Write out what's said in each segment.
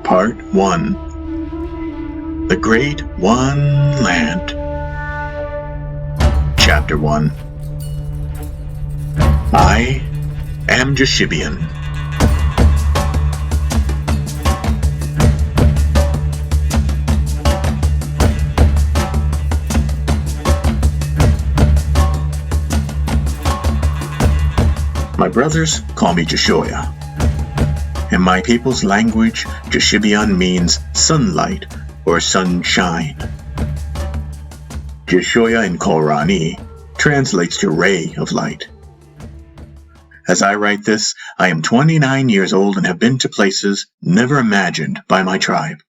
Part 1. The Great One Land. Chapter 1. I am Jeshibian. My brothers call me Jeshoya. In my people's language, Jeshibian means sunlight or sunshine. Jeshoya in Khoorhani translates to ray of light. As I write this, I am 29 years old and have been to places never imagined by my tribe.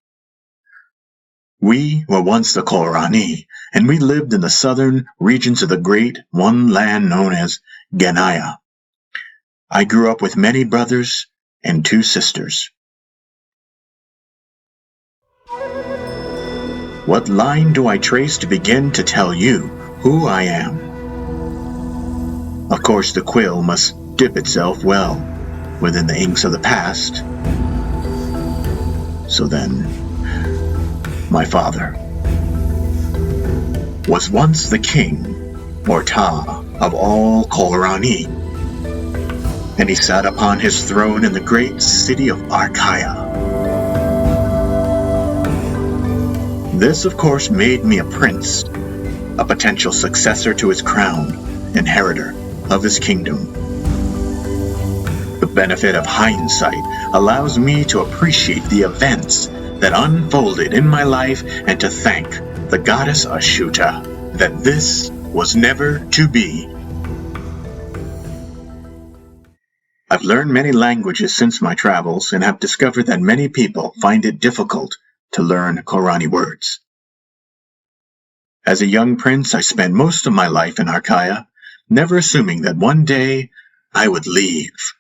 We were once the Khoorhani, and we lived in the southern regions of the great one land known as Genia. I grew up with many brothers and 2 sisters. What line do I trace to begin to tell you who I am? Of course, the quill must dip itself well within the inks of the past. So then, my father was once the king, or Ta, of all Khoorhani, and he sat upon his throne in the great city of Archaea. This, of course, made me a prince, a potential successor to his crown, inheritor of his kingdom. The benefit of hindsight allows me to appreciate the events that unfolded in my life and to thank the Goddess Ashuta that this was never to be. I've learned many languages since my travels and have discovered that many people find it difficult to learn Khoorhani words. As a young prince, I spent most of my life in Archaea, never assuming that one day I would leave,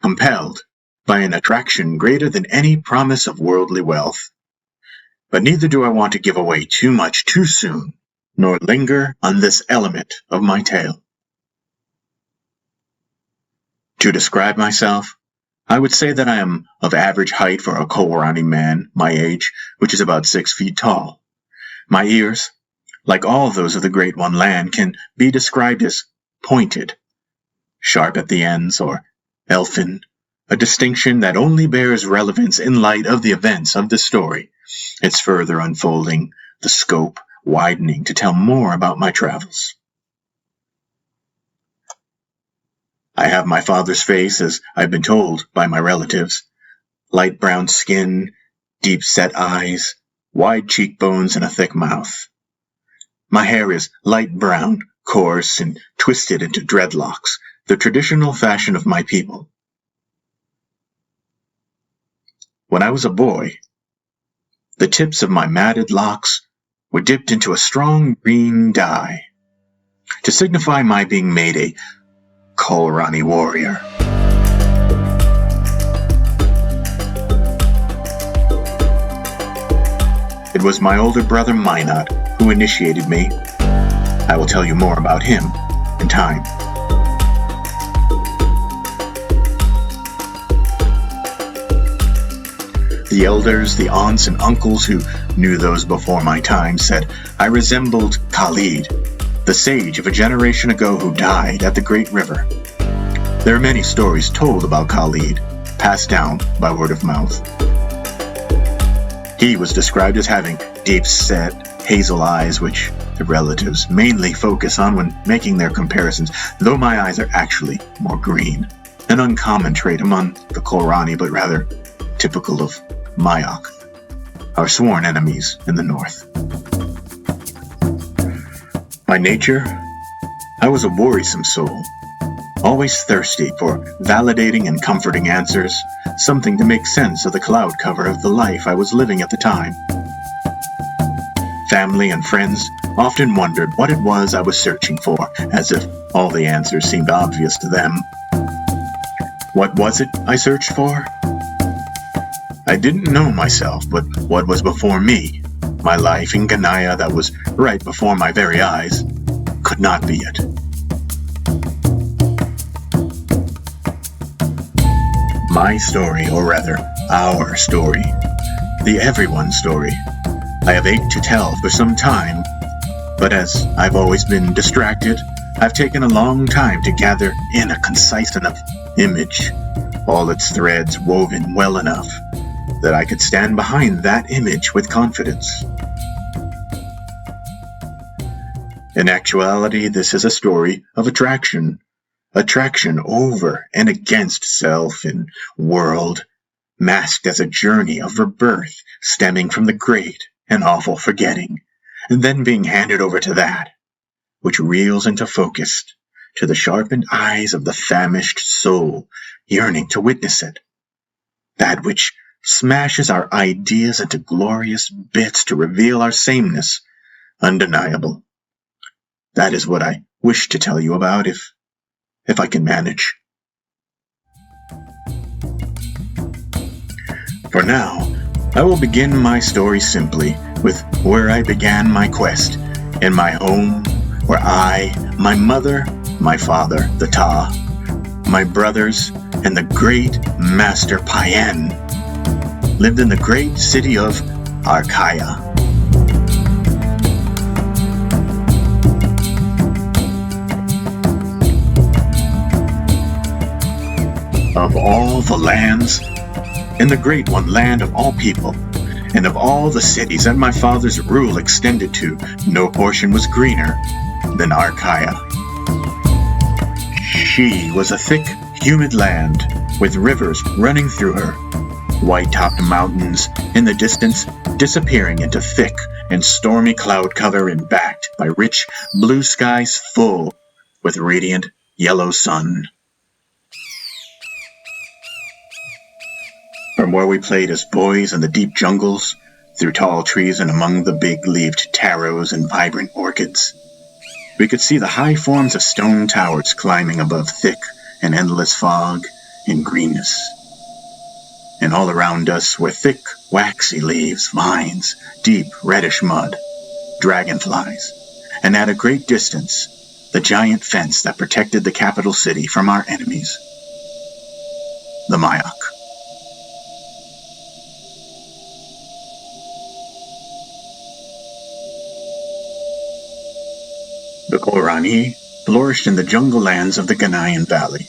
compelled by an attraction greater than any promise of worldly wealth. But neither do I want to give away too much too soon, nor linger on this element of my tale. To describe myself, I would say that I am of average height for a Khoorhani man my age, which is about 6 feet tall. My ears, like all those of the Great One Land, can be described as pointed, sharp at the ends, or elfin, a distinction that only bears relevance in light of the events of the story, its further unfolding, the scope widening to tell more about my travels. I have my father's face, as I've been told by my relatives. Light brown skin, deep-set eyes, wide cheekbones, and a thick mouth. My hair is light brown, coarse, and twisted into dreadlocks, the traditional fashion of my people. When I was a boy, the tips of my matted locks were dipped into a strong green dye to signify my being made a Khoorlrhani Warrior. It was my older brother Minot who initiated me. I will tell you more about him in time. The elders, the aunts and uncles who knew those before my time said I resembled Khalid, the sage of a generation ago who died at the Great River. There are many stories told about Khalid, passed down by word of mouth. He was described as having deep-set, hazel eyes, which the relatives mainly focus on when making their comparisons, though my eyes are actually more green, an uncommon trait among the Khoorhani, but rather typical of Mayok, our sworn enemies in the north. By nature, I was a worrisome soul, always thirsty for validating and comforting answers, something to make sense of the cloud cover of the life I was living at the time. Family and friends often wondered what it was I was searching for, as if all the answers seemed obvious to them. What was it I searched for? I didn't know myself, but what was before me, my life in Genia that was right before my very eyes, could not be it. My story, or rather, our story, the everyone story. I have ached to tell for some time, but as I've always been distracted, I've taken a long time to gather in a concise enough image, all its threads woven well enough that I could stand behind that image with confidence. In actuality, this is a story of attraction over and against self and world, masked as a journey of rebirth stemming from the great and awful forgetting, and then being handed over to that, which reels into focus, to the sharpened eyes of the famished soul yearning to witness it, that which smashes our ideas into glorious bits to reveal our sameness, undeniable. That is what I wish to tell you about, if I can manage. For now, I will begin my story simply with where I began my quest, in my home, where I, my mother, my father, the Ta, my brothers, and the great master Paen lived in the great city of Archaea. Of all the lands, in the great one land of all people, and of all the cities that my father's rule extended to, no portion was greener than Archaea. She was a thick, humid land, with rivers running through her, white-topped mountains in the distance disappearing into thick and stormy cloud cover and backed by rich blue skies full with radiant yellow sun. From where we played as boys in the deep jungles, through tall trees and among the big-leaved taros and vibrant orchids, we could see the high forms of stone towers climbing above thick and endless fog and greenness. And all around us were thick, waxy leaves, vines, deep reddish mud, dragonflies, and at a great distance, the giant fence that protected the capital city from our enemies, the Mayak. The Khoorhani flourished in the jungle lands of the Ghanaian Valley.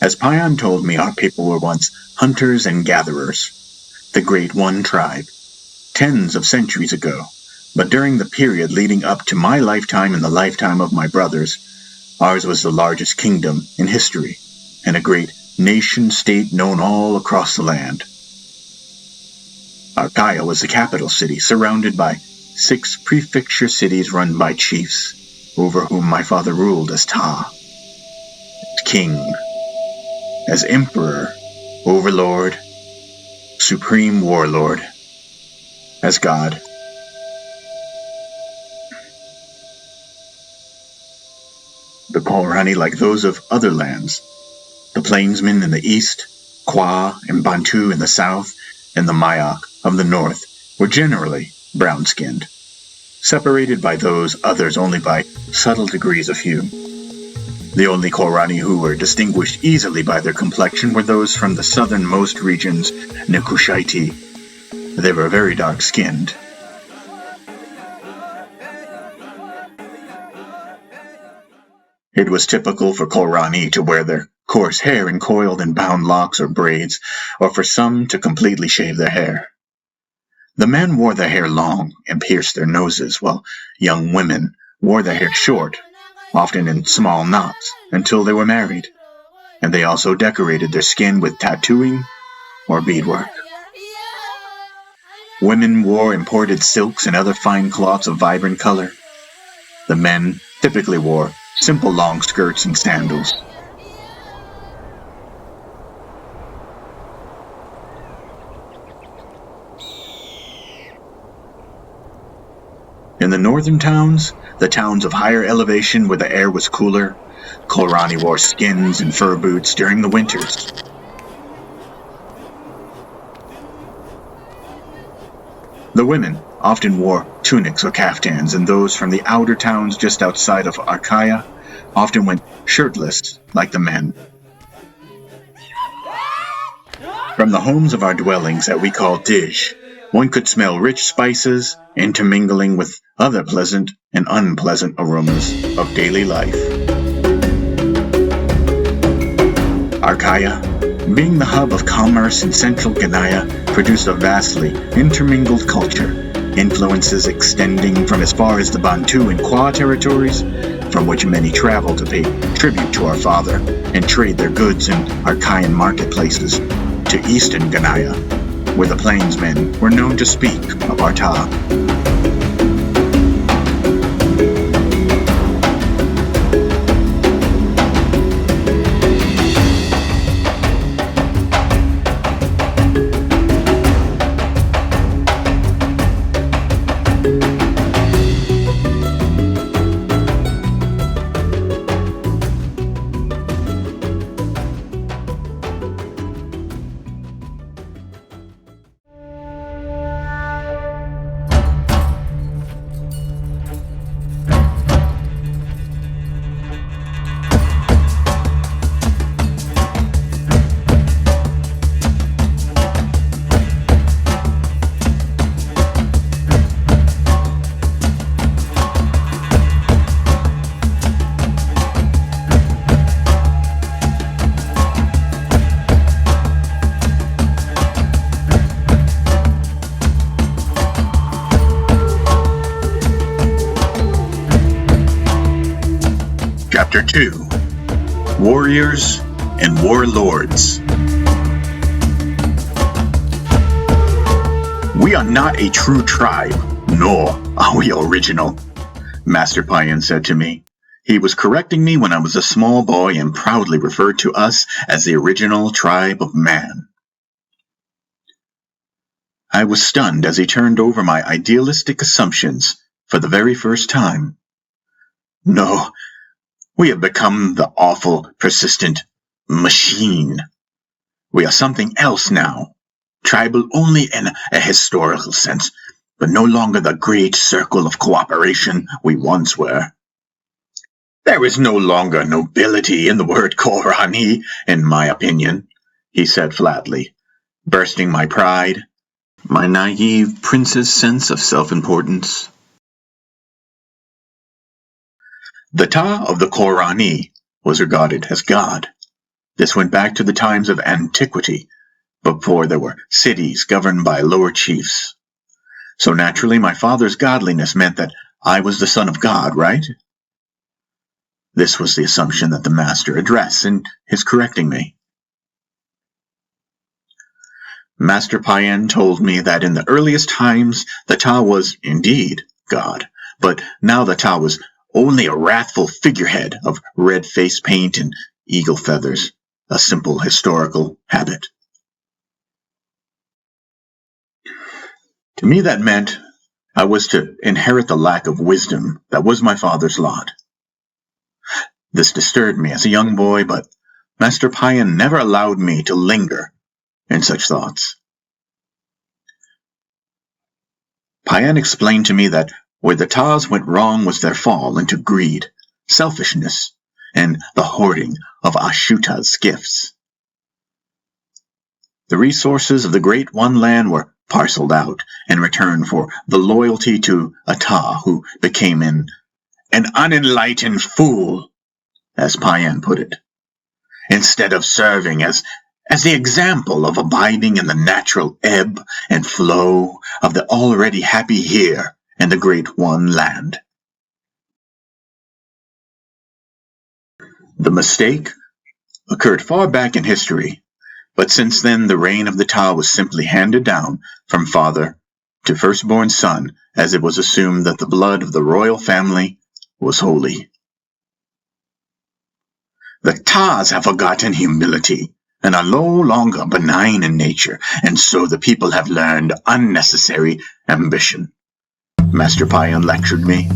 As Paen told me, our people were once hunters and gatherers, the Great One tribe, tens of centuries ago, but during the period leading up to my lifetime and the lifetime of my brothers, ours was the largest kingdom in history, and a great nation-state known all across the land. Archaea was the capital city, surrounded by 6 prefecture cities run by chiefs, over whom my father ruled as Ta, as king, as emperor, overlord, supreme warlord, as god. The Khoorhani, like those of other lands, the plainsmen in the east, Kwa and Bantu in the south, and the Mayak of the north, were generally brown-skinned, separated by those others only by subtle degrees of hue. The only Khoorhani who were distinguished easily by their complexion were those from the southernmost regions, Nekushaiti. They were very dark-skinned. It was typical for Khoorhani to wear their coarse hair in coiled and bound locks or braids, or for some to completely shave their hair. The men wore their hair long and pierced their noses, while young women wore their hair short, often in small knots, until they were married, and they also decorated their skin with tattooing or beadwork. Women wore imported silks and other fine cloths of vibrant color. The men typically wore simple long skirts and sandals. In the northern towns, the towns of higher elevation where the air was cooler, Khoorhani wore skins and fur boots during the winters. The women often wore tunics or kaftans, and those from the outer towns just outside of Archaea often went shirtless like the men. From the homes of our dwellings that we called Dij, One could smell rich spices intermingling with other pleasant and unpleasant aromas of daily life. Archaea, being the hub of commerce in central Genia, produced a vastly intermingled culture, influences extending from as far as the Bantu and Kwa territories, from which many travel to pay tribute to our father and trade their goods in Archaean marketplaces, to eastern Genia, where the plainsmen were known to speak of Arta. Chapter 2: Warriors and Warlords. We are not a true tribe, nor are we original, Master Paen said to me. He was correcting me when I was a small boy and proudly referred to us as the original tribe of man. I was stunned as he turned over my idealistic assumptions for the very first time. No, we have become the awful, persistent machine. We are something else now, tribal only in a historical sense, but no longer the great circle of cooperation we once were. There is no longer nobility in the word Khoorhani, in my opinion, he said flatly, bursting my pride, my naive prince's sense of self-importance. The Ta of the Khoorhani was regarded as God. This went back to the times of antiquity, before there were cities governed by lower chiefs. So naturally my father's godliness meant that I was the son of God, right? This was the assumption that the master addressed in his correcting me. Master Paen told me that in the earliest times the Ta was indeed God, but now the Ta was only a wrathful figurehead of red face paint and eagle feathers, a simple historical habit. To me that meant I was to inherit the lack of wisdom that was my father's lot. This disturbed me as a young boy, but Master Paen never allowed me to linger in such thoughts. Paen explained to me that where the Tas went wrong was their fall into greed, selfishness, and the hoarding of Ashuta's gifts. The resources of the Great One Land were parceled out in return for the loyalty to a Ta who became an unenlightened fool, as Paen put it, instead of serving as the example of abiding in the natural ebb and flow of the already happy here in the Great One Land. The mistake occurred far back in history, but since then the reign of the Ta was simply handed down from father to firstborn son, as it was assumed that the blood of the royal family was holy. The Tas have forgotten humility and are no longer benign in nature, and so the people have learned unnecessary ambition, Master Paen lectured me.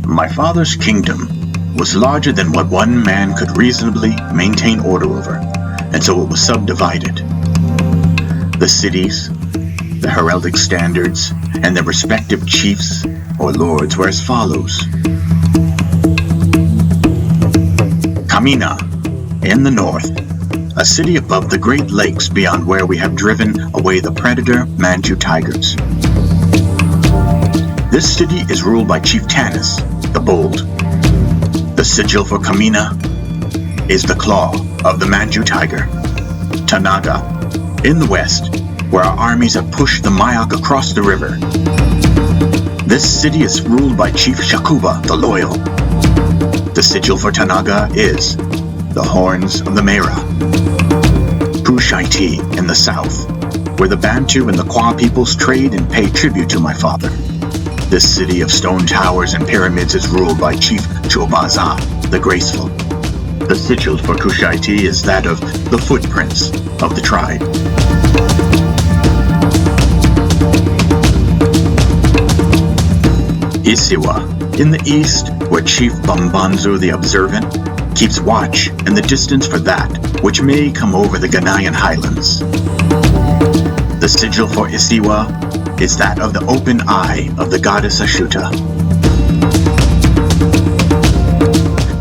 My father's kingdom was larger than what one man could reasonably maintain order over, and so it was subdivided. The cities, the heraldic standards, and their respective chiefs or lords were as follows. Kamina, in the north, a city above the Great Lakes beyond where we have driven away the predator Manchu tigers. This city is ruled by Chief Tanis, the Bold. The sigil for Kamina is the claw of the Manchu tiger. Tanaga, in the west, where our armies have pushed the Mayak across the river. This city is ruled by Chief Shakuba, the Loyal. The sigil for Tanaga is the Horns of the Mera. Pushaiti in the south, where the Bantu and the Kwa peoples trade and pay tribute to my father. This city of stone towers and pyramids is ruled by Chief Chobaza, the Graceful. The sigil for Kushaiti is that of the footprints of the tribe. Isiwa, in the east, where Chief Bambanzu the Observant keeps watch in the distance for that which may come over the Ghanaian highlands. The sigil for Isiwa is that of the open eye of the Goddess Ashuta.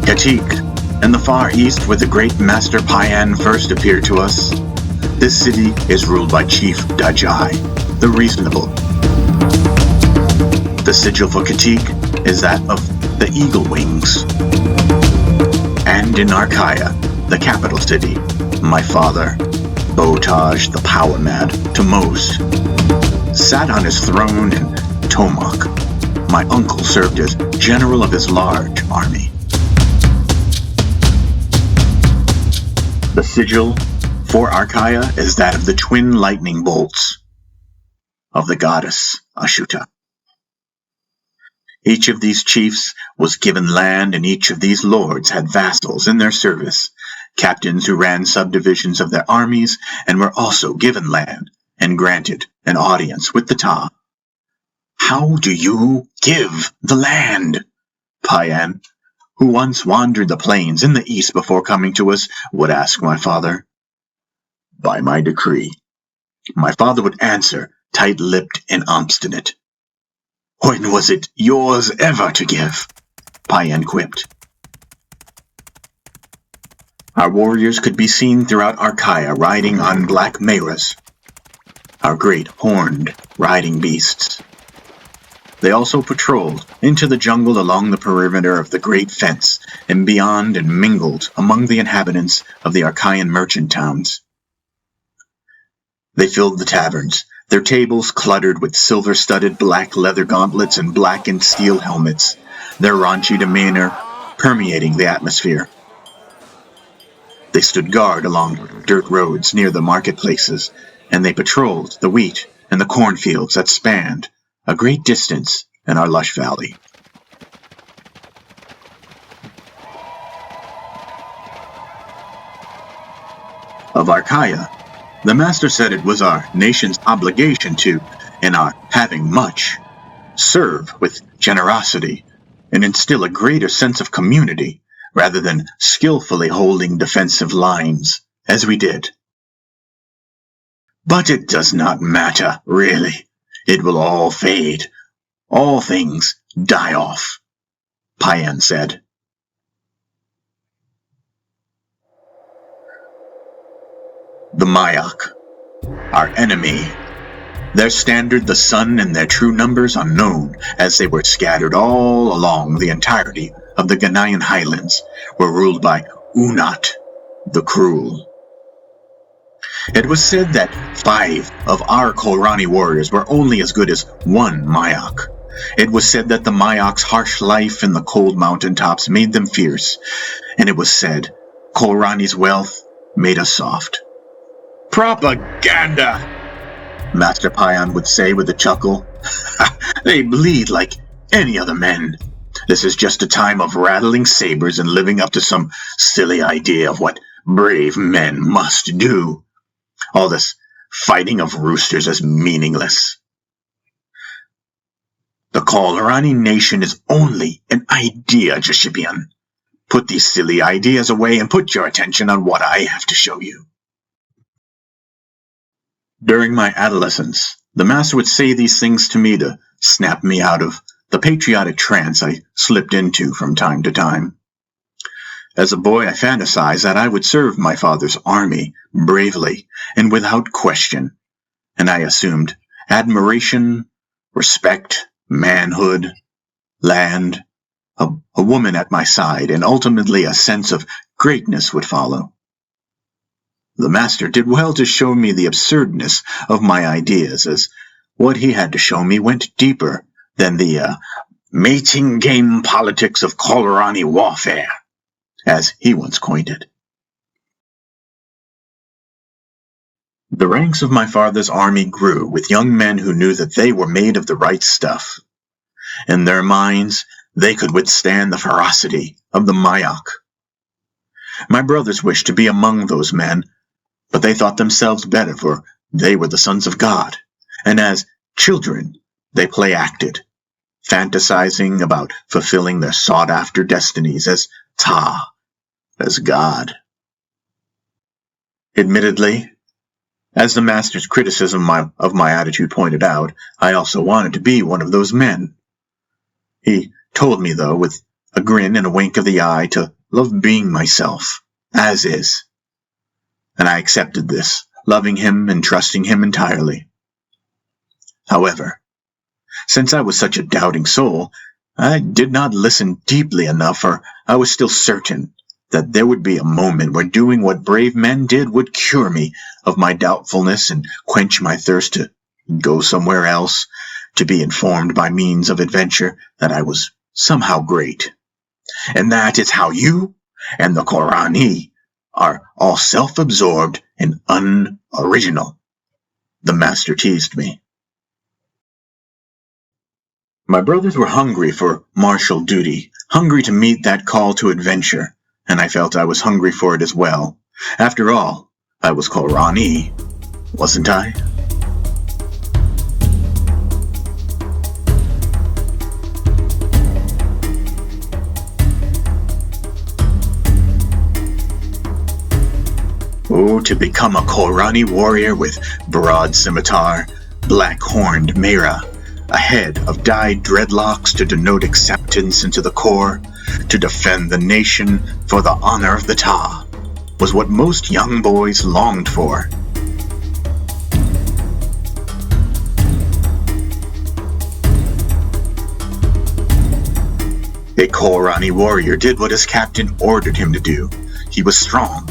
Katik, in the far east where the great master Paen first appeared to us, this city is ruled by Chief Dajai, the Reasonable. The sigil for Katik is that of the Eagle Wings. And in Arkaya, the capital city, my father, Botaj the Power Mad to Mosse, sat on his throne in Tomak. My uncle served as general of his large army. The sigil for Arkaya is that of the twin lightning bolts of the goddess Ashuta. Each of these chiefs was given land, and each of these lords had vassals in their service, captains who ran subdivisions of their armies and were also given land and granted an audience with the Ta. How do you give the land? Paen, who once wandered the plains in the east before coming to us, would ask my father. By my decree. My father would answer, tight-lipped and obstinate. When was it yours ever to give? Paen quipped. Our warriors could be seen throughout Arkaya riding on black meras, our great horned riding beasts. They also patrolled into the jungle along the perimeter of the great fence and beyond and mingled among the inhabitants of the Archaean merchant towns. They filled the taverns, their tables cluttered with silver-studded black leather gauntlets and blackened steel helmets, their raunchy demeanor permeating the atmosphere. They stood guard along dirt roads near the marketplaces, and they patrolled the wheat and the cornfields that spanned a great distance in our lush valley. Of Arkaya, the master said it was our nation's obligation to, in our having much, serve with generosity and instill a greater sense of community rather than skillfully holding defensive lines, as we did. But it does not matter, really. It will all fade. All things die off, Paen said. The Mayak, our enemy, their standard the sun and their true numbers unknown, as they were scattered all along the entirety of the Ghanaian highlands, were ruled by Unat, the Cruel. It was said that 5 of our Khoorlrhani warriors were only as good as 1 Mayak. It was said that the Mayak's harsh life in the cold mountaintops made them fierce, and it was said Khoorlrhani's wealth made us soft. Propaganda, Master Paen would say with a chuckle. They bleed like any other men. This is just a time of rattling sabers and living up to some silly idea of what brave men must do. All this fighting of roosters is meaningless. The Khoorlrhani nation is only an idea, Jeshibian. Put these silly ideas away and put your attention on what I have to show you. During my adolescence, the master would say these things to me to snap me out of the patriotic trance I slipped into from time to time. As a boy, I fantasized that I would serve my father's army bravely and without question, and I assumed admiration, respect, manhood, land, a woman at my side, and ultimately a sense of greatness would follow. The master did well to show me the absurdness of my ideas, as what he had to show me went deeper than the mating game politics of Khoorlrhani warfare, as he once coined it. The ranks of my father's army grew with young men who knew that they were made of the right stuff. In their minds, they could withstand the ferocity of the Mayok. My brothers wished to be among those men, but they thought themselves better, for they were the sons of God, and as children they play-acted, fantasizing about fulfilling their sought-after destinies as Ta, as God. Admittedly, as the master's criticism of my attitude pointed out, I also wanted to be one of those men. He told me, though, with a grin and a wink of the eye, to love being myself, as is. And I accepted this, loving him and trusting him entirely. However, since I was such a doubting soul, I did not listen deeply enough, for I was still certain that there would be a moment where doing what brave men did would cure me of my doubtfulness and quench my thirst to go somewhere else, to be informed by means of adventure that I was somehow great. And that is how you and the Khoorhani are all self-absorbed and unoriginal, the master teased me. My brothers were hungry for martial duty, hungry to meet that call to adventure, and I felt I was hungry for it as well. After all, I was Khoorhani, wasn't I? Oh, to become a Khoorhrhani warrior with broad scimitar, black-horned mera, a head of dyed dreadlocks to denote acceptance into the core, to defend the nation for the honor of the Ta, was what most young boys longed for. A Khoorhrani warrior did what his captain ordered him to do. He was strong.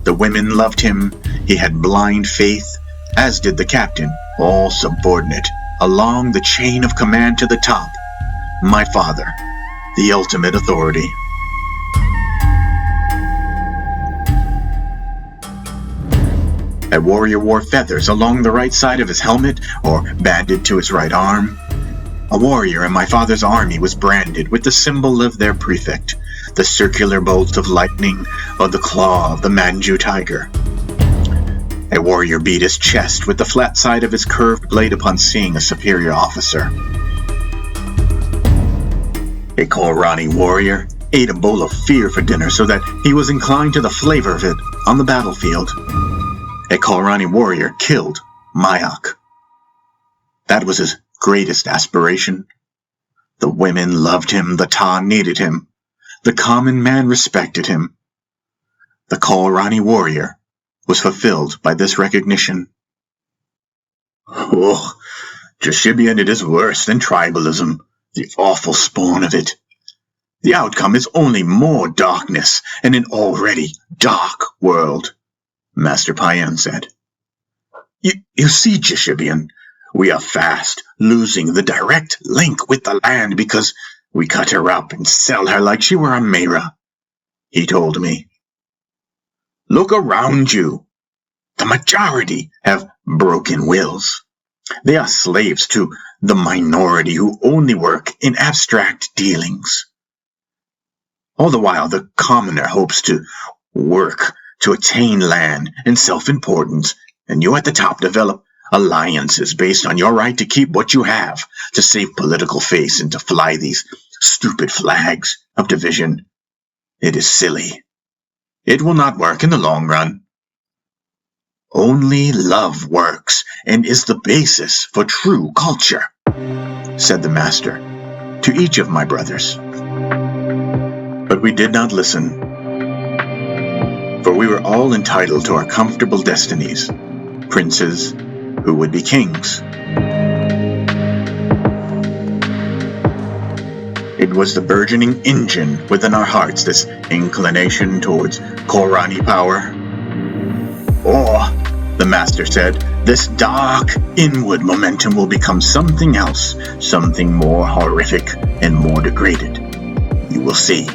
The women loved him. He had blind faith, as did the captain, all subordinate, along the chain of command to the top. My father, the ultimate authority. A warrior wore feathers along the right side of his helmet or banded to his right arm. A warrior in my father's army was branded with the symbol of their prefect, the circular bolt of lightning or the claw of the Manju tiger. A warrior beat his chest with the flat side of his curved blade upon seeing a superior officer. A Khoorhrani warrior ate a bowl of fear for dinner so that he was inclined to the flavor of it on the battlefield. A Khoorhrani warrior killed Mayok. That was his greatest aspiration. The women loved him, the Ta needed him. The common man respected him. The Khoorhrani warrior was fulfilled by this recognition. Oh, Jeshibian, it is worse than tribalism, the awful spawn of it. The outcome is only more darkness in an already dark world, Master Paen said. You see, Jeshibian, we are fast losing the direct link with the land because we cut her up and sell her like she were a mera, he told me. Look around you. The majority have broken wills. They are slaves to the minority who only work in abstract dealings. All the while, the commoner hopes to work to attain land and self-importance, and you at the top develop alliances based on your right to keep what you have, to save political face, and to fly these stupid flags of division. It is silly. It will not work in the long run. Only love works and is the basis for true culture, said the master to each of my brothers. But we did not listen. for we were all entitled to our comfortable destinies, princes who would be kings. It was the burgeoning engine within our hearts, this inclination towards Khoorhani power. Or, the master said, this dark, inward momentum will become something else, something more horrific and more degraded. You will see.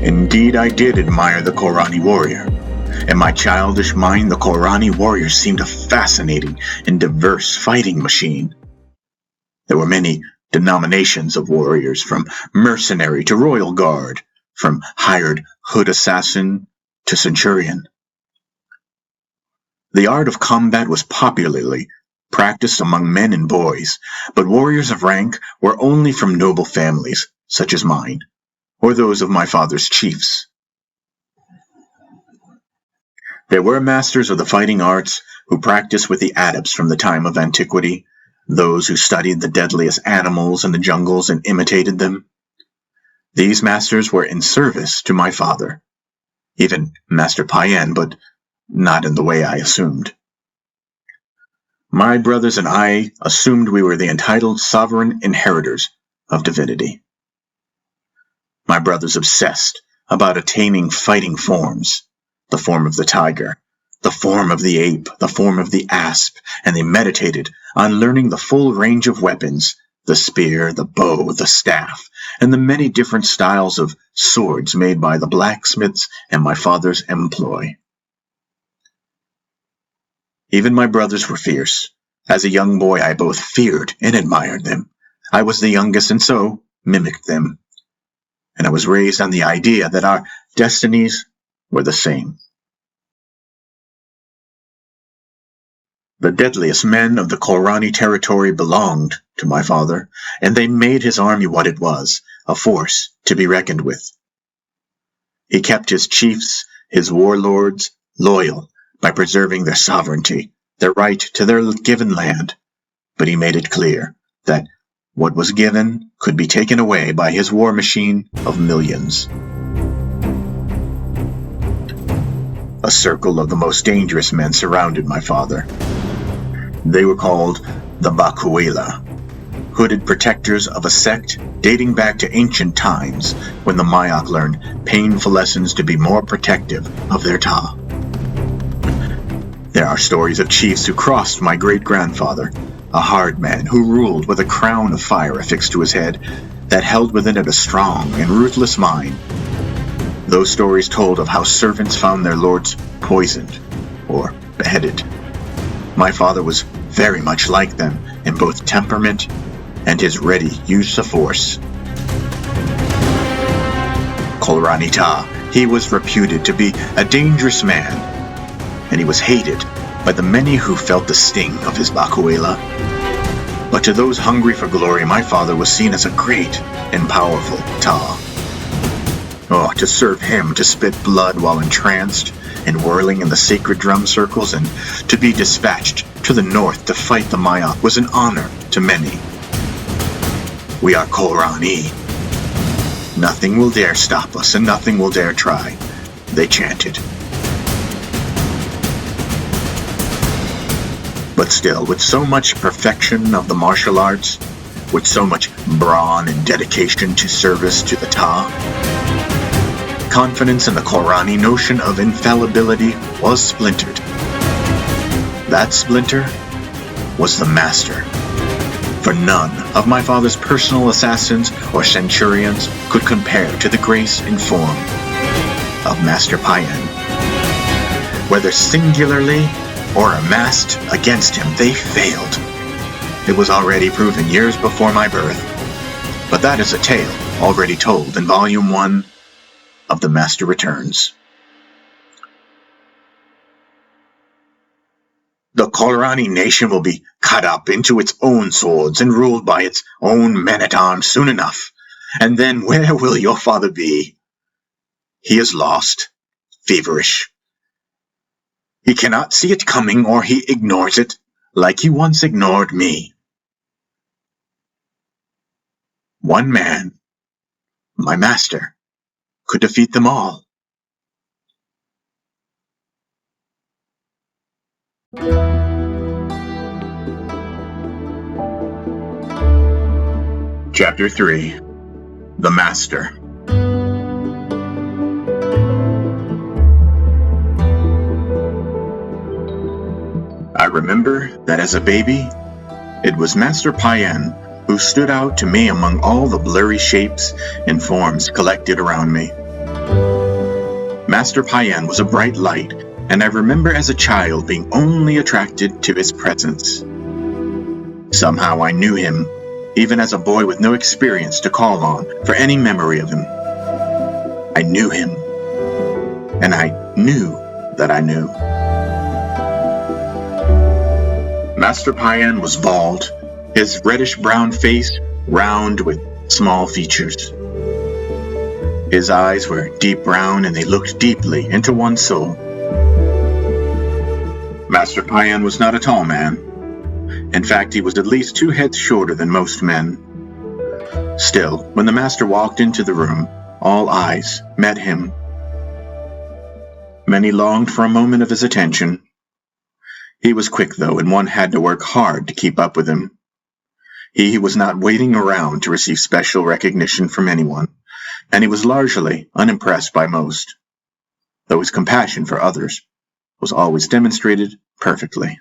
Indeed, I did admire the Khoorhani Warrior. In my childish mind, the Khoorhani Warrior seemed a fascinating and diverse fighting machine. There were many denominations of warriors, from mercenary to royal guard, from hired hood assassin to centurion. The art of combat was popularly practiced among men and boys, but warriors of rank were only from noble families, such as mine, or those of my father's chiefs. There were masters of the fighting arts who practiced with the adepts from the time of antiquity, those who studied the deadliest animals in the jungles and imitated them. These masters were in service to my father, even Master Paen, but not in the way I assumed. My brothers and I assumed we were the entitled sovereign inheritors of divinity. My brothers obsessed about attaining fighting forms, the form of the tiger, the form of the ape, the form of the asp, and they meditated on learning the full range of weapons, the spear, the bow, the staff, and the many different styles of swords made by the blacksmiths and my father's employ. Even my brothers were fierce. As a young boy, I both feared and admired them. I was the youngest and so mimicked them. And I was raised on the idea that our destinies were the same. The deadliest men of the Khoorhani territory belonged to my father, and they made his army what it was, a force to be reckoned with. He kept his chiefs, his warlords, loyal by preserving their sovereignty, their right to their given land, but he made it clear that what was given could be taken away by his war machine of millions. A circle of the most dangerous men surrounded my father. They were called the Bakuela, hooded protectors of a sect dating back to ancient times when the Mayak learned painful lessons to be more protective of their Ta. There are stories of chiefs who crossed my great-grandfather, a hard man who ruled with a crown of fire affixed to his head that held within it a strong and ruthless mind. Those stories told of how servants found their lords poisoned or beheaded. My father was very much like them in both temperament and his ready use of force. Khoorhani Ta, he was reputed to be a dangerous man, and he was hated by the many who felt the sting of his Bakuela. But to those hungry for glory, my father was seen as a great and powerful Ta. Oh, to serve him, to spit blood while entranced and whirling in the sacred drum circles, and to be dispatched to the north to fight the Mayak was an honor to many. We are Khoorhani. Nothing will dare stop us, and nothing will dare try, they chanted. But still, with so much perfection of the martial arts, with so much brawn and dedication to service to the Ta, confidence in the Khoorhani notion of infallibility was splintered. That splinter was the master. For none of my father's personal assassins or centurions could compare to the grace and form of Master Paen. Whether singularly or amassed against him, they failed. It was already proven years before my birth, but that is a tale already told in Volume 1 of The Master Returns. The Khoorhani nation will be cut up into its own swords and ruled by its own men-at-arms soon enough. And then where will your father be? He is lost, feverish. He cannot see it coming, or he ignores it, like you once ignored me. One man, my master, could defeat them all. Chapter 3. The Master. I remember that as a baby, it was Master Paen who stood out to me among all the blurry shapes and forms collected around me. Master Paen was a bright light, and I remember as a child being only attracted to his presence. Somehow I knew him, even as a boy with no experience to call on for any memory of him. I knew him, and I knew that I knew. Master Paen was bald, his reddish-brown face round with small features. His eyes were deep brown, and they looked deeply into one's soul. Master Paen was not a tall man. In fact, he was at least 2 heads shorter than most men. Still, when the master walked into the room, all eyes met him. Many longed for a moment of his attention. He was quick, though, and one had to work hard to keep up with him. He was not waiting around to receive special recognition from anyone, and he was largely unimpressed by most, though his compassion for others was always demonstrated perfectly.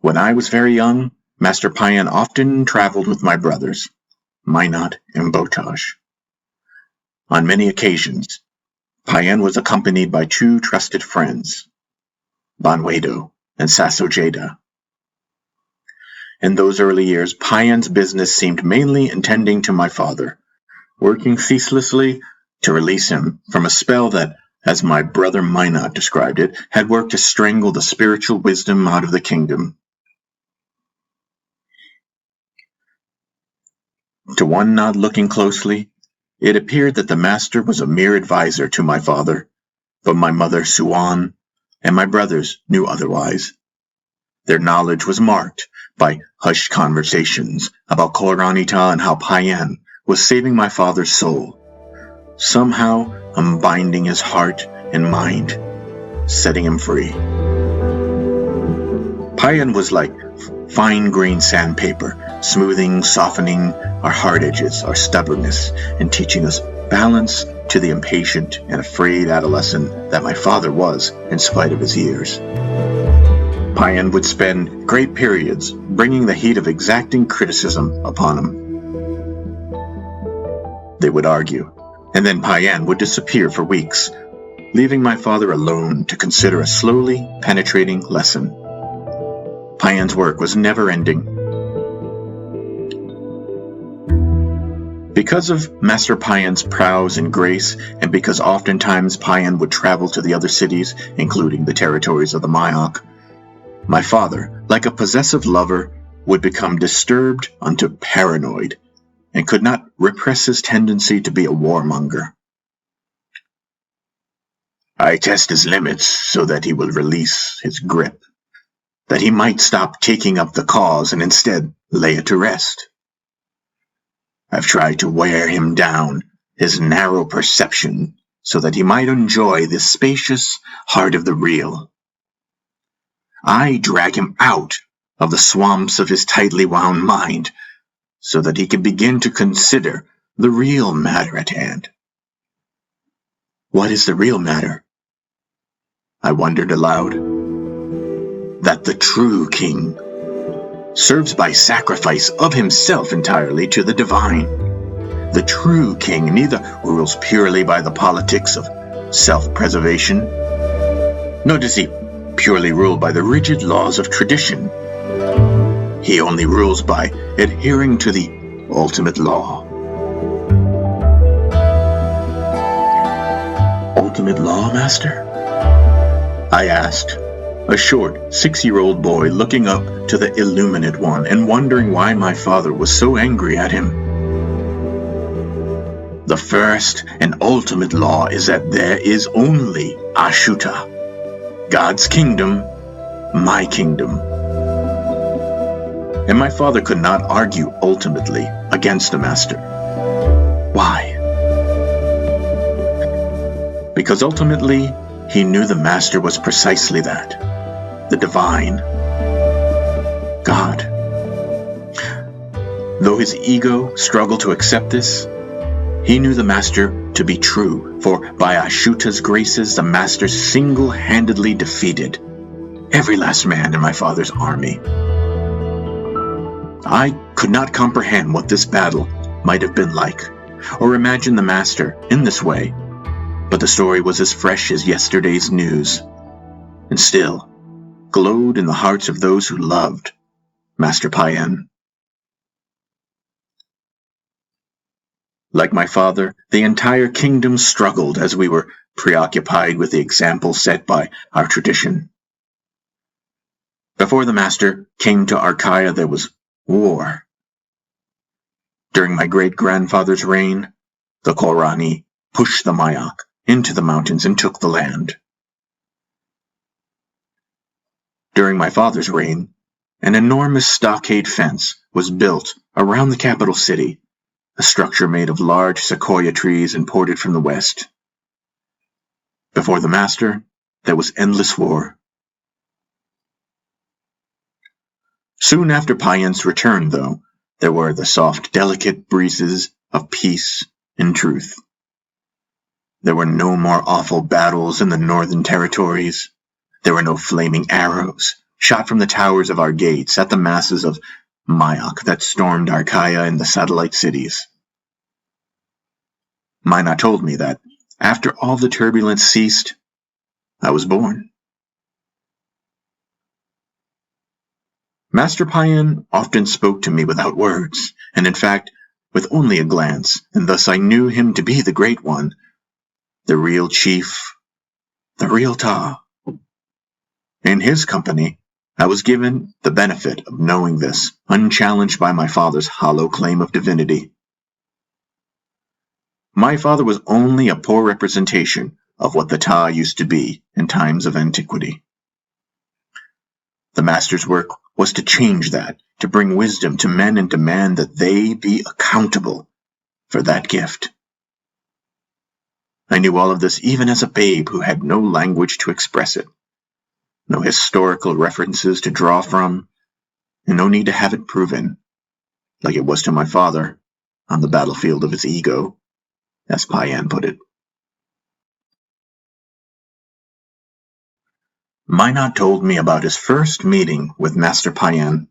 When I was very young, Master Paen often traveled with my brothers, Minot and Protoge. On many occasions, Paen was accompanied by 2 trusted friends, Bonwedo and Sasojeda. In those early years, Paen's business seemed mainly intending to my father, working ceaselessly to release him from a spell that, as my brother Minot described it, had worked to strangle the spiritual wisdom out of the kingdom. To one not looking closely, it appeared that the master was a mere advisor to my father, but my mother Suan and my brothers knew otherwise. Their knowledge was marked by hushed conversations about Khoorhani and how Paen was saving my father's soul, somehow unbinding his heart and mind, setting him free. Paen was like fine green sandpaper, smoothing, softening our hard edges, our stubbornness, and teaching us balance to the impatient and afraid adolescent that my father was, in spite of his years. Paen would spend great periods bringing the heat of exacting criticism upon him. They would argue, and then Paen would disappear for weeks, leaving my father alone to consider a slowly penetrating lesson. Paen's work was never-ending. Because of Master Paen's prowess and grace, and because oftentimes Paen would travel to the other cities, including the territories of the Myok, my father, like a possessive lover, would become disturbed unto paranoid, and could not repress his tendency to be a warmonger. I test his limits so that he will release his grip, that he might stop taking up the cause and instead lay it to rest. I've tried to wear him down, his narrow perception, so that he might enjoy the spacious heart of the real. I drag him out of the swamps of his tightly wound mind, so that he can begin to consider the real matter at hand. What is the real matter? I wondered aloud. That the true king serves by sacrifice of himself entirely to the divine. The true king neither rules purely by the politics of self-preservation, nor does he purely rule by the rigid laws of tradition. He only rules by adhering to the ultimate law. Ultimate law, Master? I asked, a short 6-year-old boy looking up to the illuminate one and wondering why my father was so angry at him. The first and ultimate law is that there is only Ashuta, God's kingdom, my kingdom. And my father could not argue ultimately against the master. Why? Because ultimately, he knew the master was precisely that, the divine, God. Though his ego struggled to accept this, he knew the master to be true, for by Ashuta's graces the master single-handedly defeated every last man in my father's army. I could not comprehend what this battle might have been like, or imagine the master in this way, but the story was as fresh as yesterday's news, and still glowed in the hearts of those who loved Master Paen. Like my father, the entire kingdom struggled as we were preoccupied with the example set by our tradition. Before the master came to Archaea, there was war. During my great-grandfather's reign, the Khoorhani pushed the Mayak into the mountains and took the land. During my father's reign, an enormous stockade fence was built around the capital city, a structure made of large sequoia trees imported from the west. Before the master, there was endless war. Soon after Paen's return, though, there were the soft, delicate breezes of peace and truth. There were no more awful battles in the northern territories. There were no flaming arrows shot from the towers of our gates at the masses of Mayak that stormed Archaea and the satellite cities. Mina told me that, after all the turbulence ceased, I was born. Master Paen often spoke to me without words, and in fact, with only a glance, and thus I knew him to be the Great One, the real chief, the real Ta. In his company, I was given the benefit of knowing this, unchallenged by my father's hollow claim of divinity. My father was only a poor representation of what the Ta used to be in times of antiquity. The master's work was to change that, to bring wisdom to men and demand that they be accountable for that gift. I knew all of this even as a babe who had no language to express it, no historical references to draw from, and no need to have it proven, like it was to my father, on the battlefield of his ego, as Paen put it. Mina told me about his first meeting with Master Paen.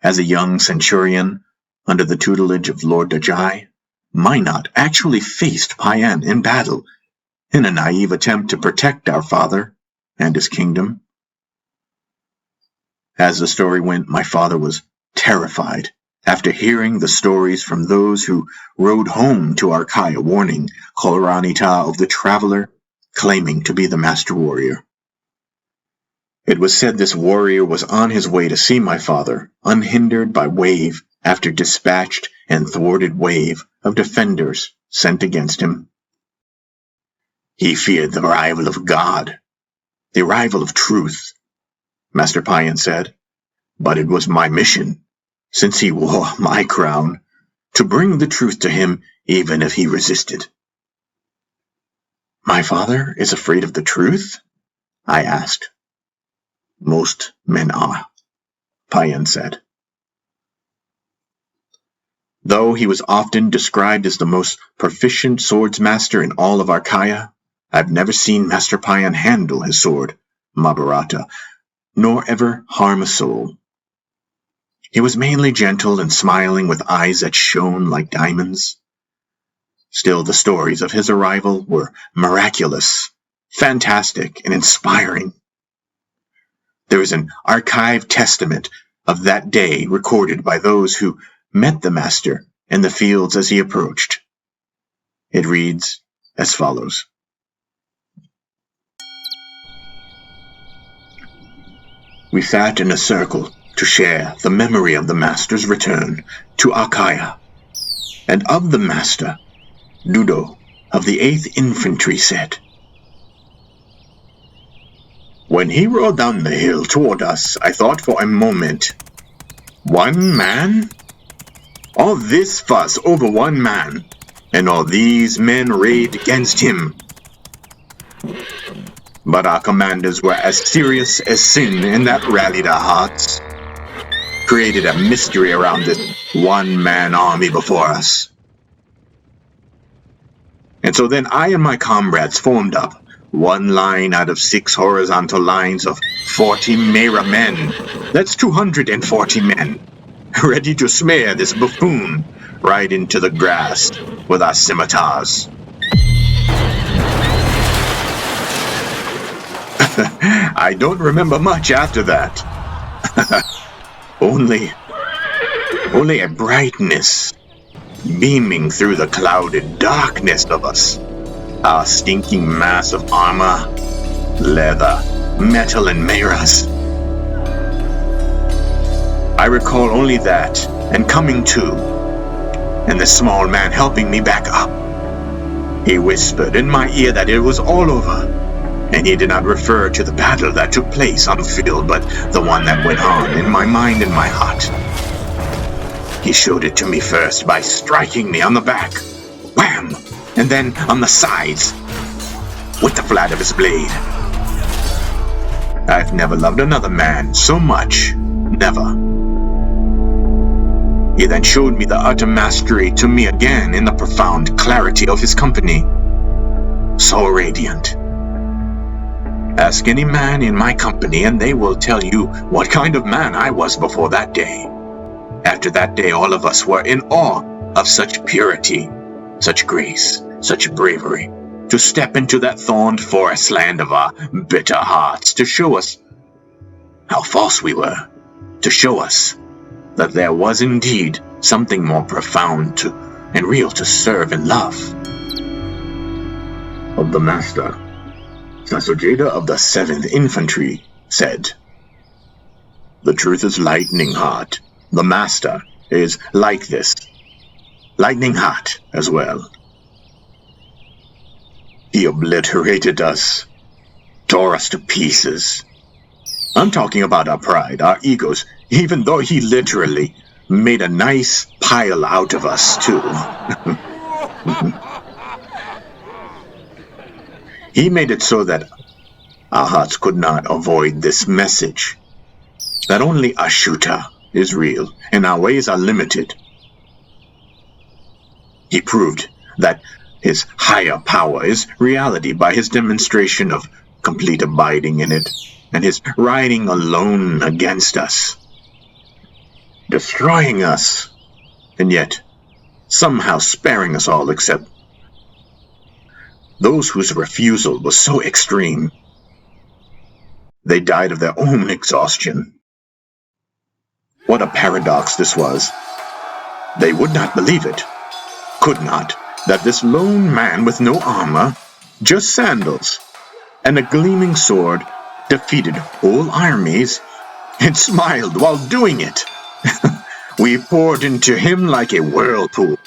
As a young centurion, under the tutelage of Lord Dalle, Mina actually faced Paen in battle, in a naive attempt to protect our father and his kingdom. As the story went, my father was terrified after hearing the stories from those who rode home to Archaea warning Khoorhani Ta of the traveler claiming to be the master warrior. It was said this warrior was on his way to see my father, unhindered by wave after dispatched and thwarted wave of defenders sent against him. He feared the arrival of God, the arrival of truth, Master Paen said, but it was my mission, since he wore my crown, to bring the truth to him even if he resisted. My father is afraid of the truth? I asked. Most men are, Paen said. Though he was often described as the most proficient swordsmaster in all of Archaea, I've never seen Master Paen handle his sword, Mahabharata, nor ever harm a soul. He was mainly gentle and smiling with eyes that shone like diamonds. Still, the stories of his arrival were miraculous, fantastic, and inspiring. There is an archived testament of that day recorded by those who met the master in the fields as he approached. It reads as follows. We sat in a circle to share the memory of the master's return to Archaea, and of the master, Dudo of the 8th Infantry said, When he rode down the hill toward us, I thought for a moment, one man? All this fuss over one man, and all these men arrayed against him. But our commanders were as serious as sin, and that rallied our hearts, created a mystery around this one-man army before us. And so then I and my comrades formed up, one line out of 6 horizontal lines of 40 Mera men. That's 240 men, ready to smear this buffoon right into the grass with our scimitars. I don't remember much after that. Only a brightness beaming through the clouded darkness of us. Our stinking mass of armor, leather, metal, and meras. I recall only that, and coming to, and the small man helping me back up. He whispered in my ear that it was all over, and he did not refer to the battle that took place on the field, but the one that went on in my mind and my heart. He showed it to me first by striking me on the back, wham, and then on the sides, with the flat of his blade. I've never loved another man so much, never. He then showed me the utter mastery to me again in the profound clarity of his company, so radiant. Ask any man in my company and they will tell you what kind of man I was before that day. After that day, all of us were in awe of such purity, such grace, such bravery, to step into that thorned forest land of our bitter hearts, to show us how false we were, to show us that there was indeed something more profound and real to serve and love. Of the Master, Santosha of the 7th Infantry said, "The truth is lightning hot. The Master is like this, lightning hot as well. He obliterated us, tore us to pieces. I'm talking about our pride, our egos, even though he literally made a nice pile out of us too." He made it so that our hearts could not avoid this message, that only Ashuta is real and our ways are limited. He proved that his higher power is reality by his demonstration of complete abiding in it and his riding alone against us, destroying us, and yet somehow sparing us all except those whose refusal was so extreme. They died of their own exhaustion. What a paradox this was. They would not believe it, could not, that this lone man with no armor, just sandals, and a gleaming sword defeated whole armies and smiled while doing it. We poured into him like a whirlpool,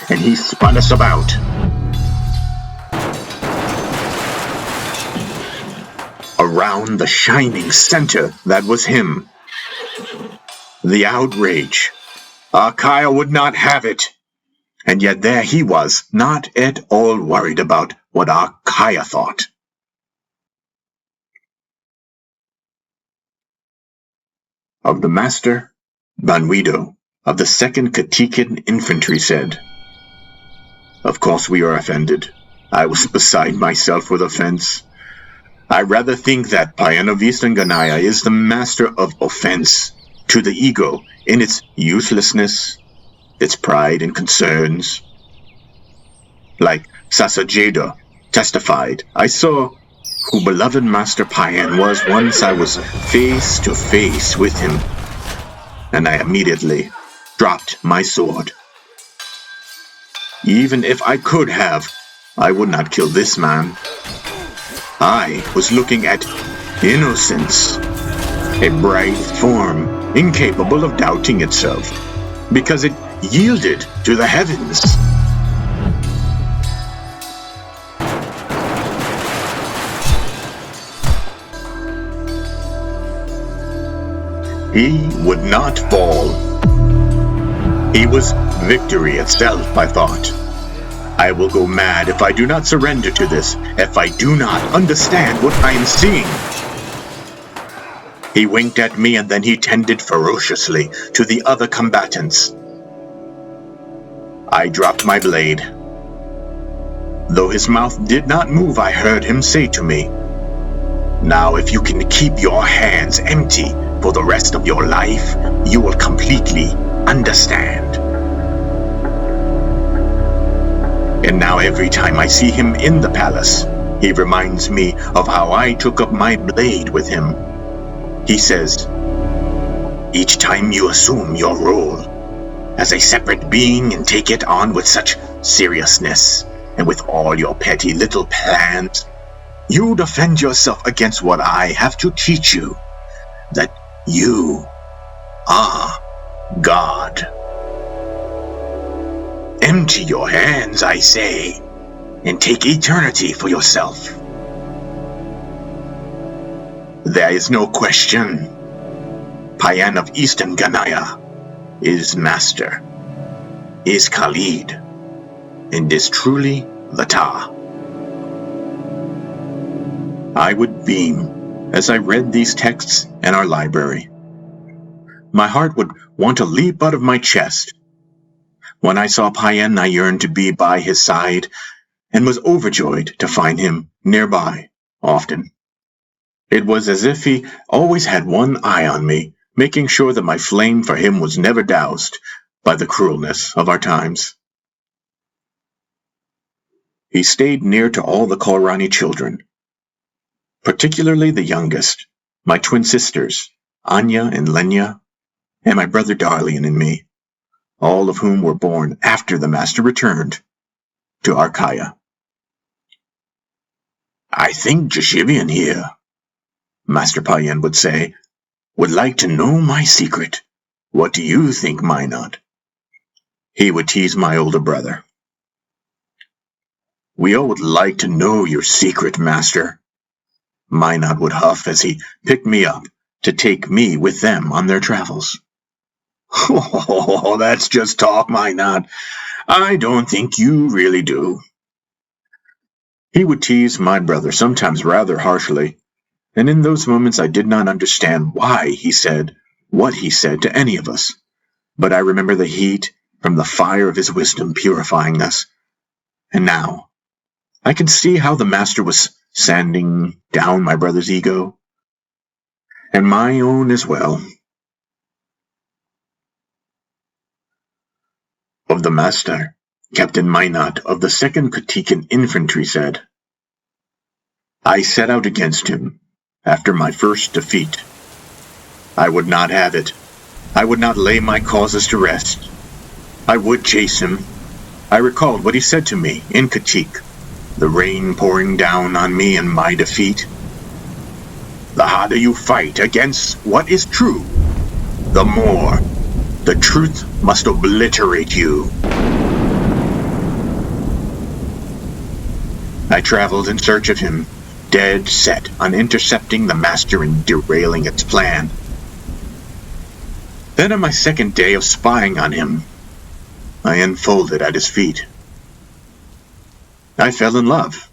and he spun us about. Around the shining center that was him. The outrage. Our Kaya would not have it. And yet there he was, not at all worried about what our Kaya thought. Of the Master, Banwido of the 2nd Katikan Infantry said, "Of course we are offended. I was beside myself with offense. I rather think that Paen of Eastern Genia is the master of offense to the ego in its uselessness, its pride and concerns. Like Santosha testified, I saw who beloved Master Paen was once I was face to face with him, and I immediately dropped my sword. Even if I could have, I would not kill this man. I was looking at innocence, a bright form incapable of doubting itself, because it yielded to the heavens." He would not fall. He was victory itself, I thought. I will go mad if I do not surrender to this, if I do not understand what I am seeing. He winked at me and then he tended ferociously to the other combatants. I dropped my blade. Though his mouth did not move, I heard him say to me, "Now if you can keep your hands empty for the rest of your life, you will completely understand." And now every time I see him in the palace, he reminds me of how I took up my blade with him. He says, "Each time you assume your role as a separate being and take it on with such seriousness and with all your petty little plans, you defend yourself against what I have to teach you, that you are God. Empty your hands, I say, and take eternity for yourself." There is no question. Paen of Eastern Genia is master, is Khalid, and is truly the Ta. I would beam as I read these texts in our library. My heart would want to leap out of my chest. When I saw Paen, I yearned to be by his side and was overjoyed to find him nearby often. It was as if he always had one eye on me, making sure that my flame for him was never doused by the cruelness of our times. He stayed near to all the Khoorhani children, particularly the youngest, my twin sisters, Anya and Lenya, and my brother Darlian and me, all of whom were born after the master returned to Arkaya. "I think Jeshibian here," Master Paen would say, "would like to know my secret. What do you think, Minot?" He would tease my older brother. "We all would like to know your secret, Master," Minot would huff as he picked me up to take me with them on their travels. "Oh, that's just talk, Minot. I don't think you really do." He would tease my brother, sometimes rather harshly, and in those moments I did not understand why he said what he said to any of us. But I remember the heat from the fire of his wisdom purifying us. And now, I can see how the master was sanding down my brother's ego, and my own as well. Of the master, Captain Minot of the 2nd Katikan Infantry said, "I set out against him after my first defeat. I would not have it. I would not lay my causes to rest. I would chase him. I recalled what he said to me in Katik, the rain pouring down on me in my defeat. The harder you fight against what is true, the more the truth must obliterate you." I traveled in search of him, dead set on intercepting the master and derailing its plan. Then on my 2nd day of spying on him, I unfolded at his feet. I fell in love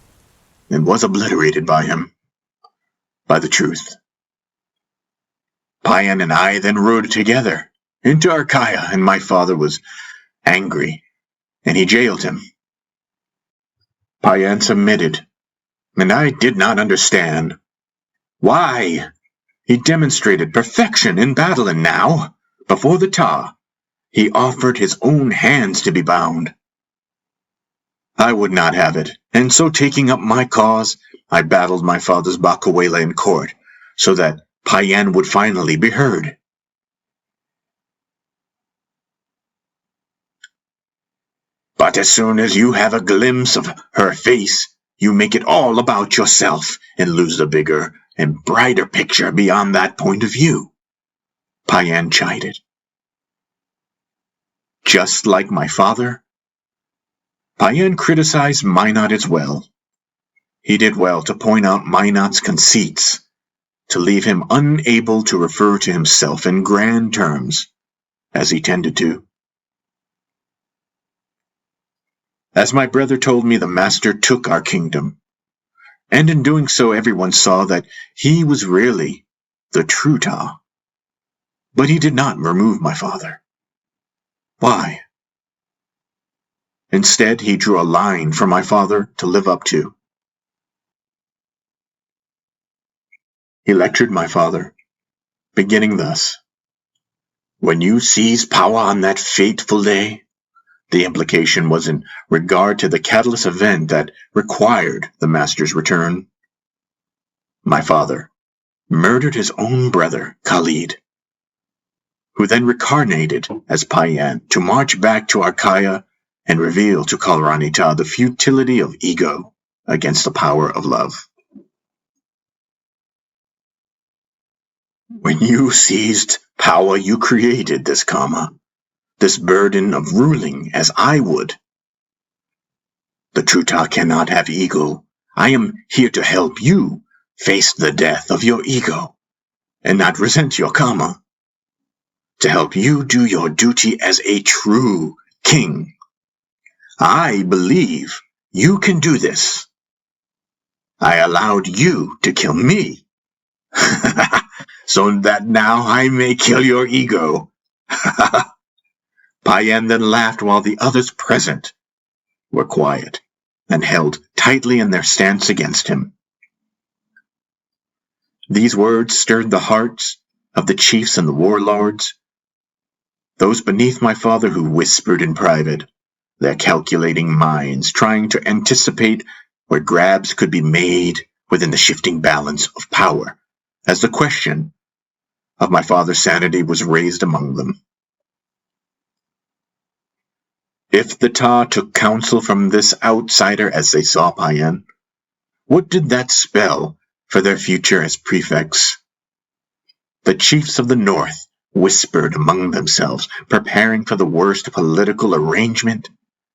and was obliterated by him, by the truth. Paen and I then rode together into Arkaya, and my father was angry, and he jailed him. Paen submitted, and I did not understand. Why? He demonstrated perfection in battle, and now, before the Ta, he offered his own hands to be bound. I would not have it, and so taking up my cause, I battled my father's Bakawela in court, so that Paen would finally be heard. But as soon as you have a glimpse of her face, you make it all about yourself and lose the bigger and brighter picture beyond that point of view, Paen chided. Just like my father, Paen criticized Minot as well. He did well to point out Minot's conceits, to leave him unable to refer to himself in grand terms, as he tended to. As my brother told me, the master took our kingdom, and in doing so everyone saw that he was really the true Ta. But he did not remove my father. Why? Instead, he drew a line for my father to live up to. He lectured my father, beginning thus. When you seized power on that fateful day, the implication was in regard to the catalyst event that required the master's return. My father murdered his own brother, Khalid, who then reincarnated as Paen to march back to Archaea and reveal to Khoorhani Ta the futility of ego against the power of love. When you seized power, you created this karma, this burden of ruling as I would. The true Ta cannot have ego. I am here to help you face the death of your ego and not resent your karma. To help you do your duty as a true king. I believe you can do this. I allowed you to kill me, so that now I may kill your ego. Paen then laughed while the others present were quiet and held tightly in their stance against him. These words stirred the hearts of the chiefs and the warlords, those beneath my father who whispered in private, their calculating minds trying to anticipate where grabs could be made within the shifting balance of power, as the question of my father's sanity was raised among them. If the Ta took counsel from this outsider as they saw Paen, what did that spell for their future as prefects? The chiefs of the north whispered among themselves, preparing for the worst political arrangement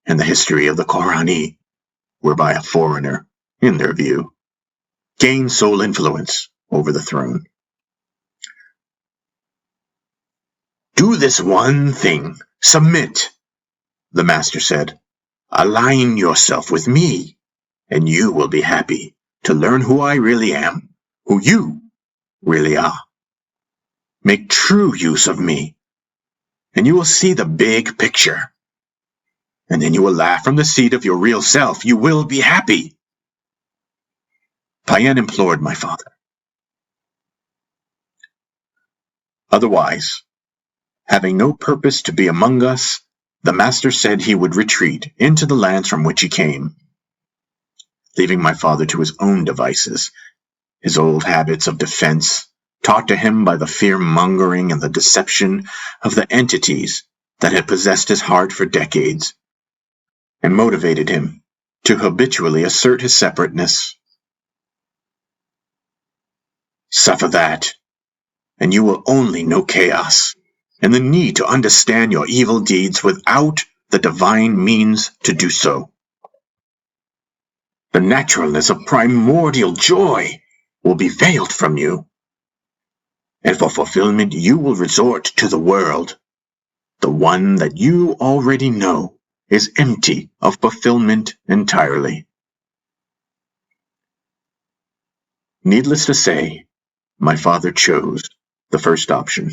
in the history of the Khoorhani, whereby a foreigner, in their view, gained sole influence over the throne. Do this one thing. Submit, the master said. Align yourself with me, and you will be happy to learn who I really am, who you really are. Make true use of me, and you will see the big picture. And then you will laugh from the seat of your real self. You will be happy. Paen implored my father. Otherwise, having no purpose to be among us, the master said he would retreat into the lands from which he came, leaving my father to his own devices, his old habits of defense, taught to him by the fear-mongering and the deception of the entities that had possessed his heart for decades, and motivated him to habitually assert his separateness. Suffer that, and you will only know chaos, and the need to understand your evil deeds without the divine means to do so. The naturalness of primordial joy will be veiled from you, and for fulfillment you will resort to the world, the one that you already know is empty of fulfillment entirely. Needless to say, my father chose the first option.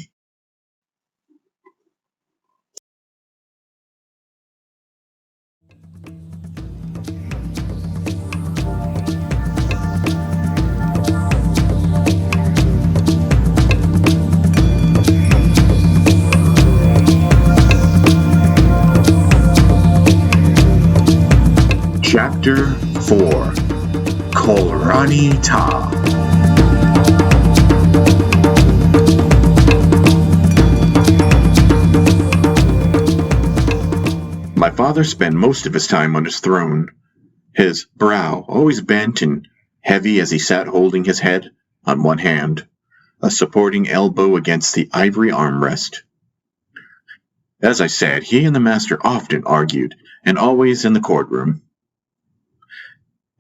Chapter 4. Khoorhani Ta. My father spent most of his time on his throne, his brow always bent and heavy as he sat holding his head on one hand, a supporting elbow against the ivory armrest. As I said, he and the master often argued, and always in the courtroom.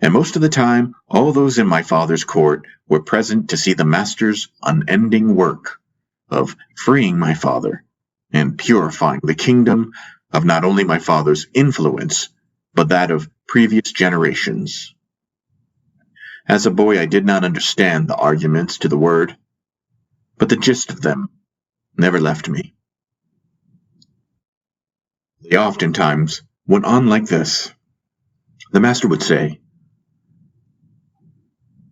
And most of the time, all those in my father's court were present to see the master's unending work of freeing my father and purifying the kingdom of not only my father's influence, but that of previous generations. As a boy, I did not understand the arguments to the word, but the gist of them never left me. They oftentimes went on like this. The master would say,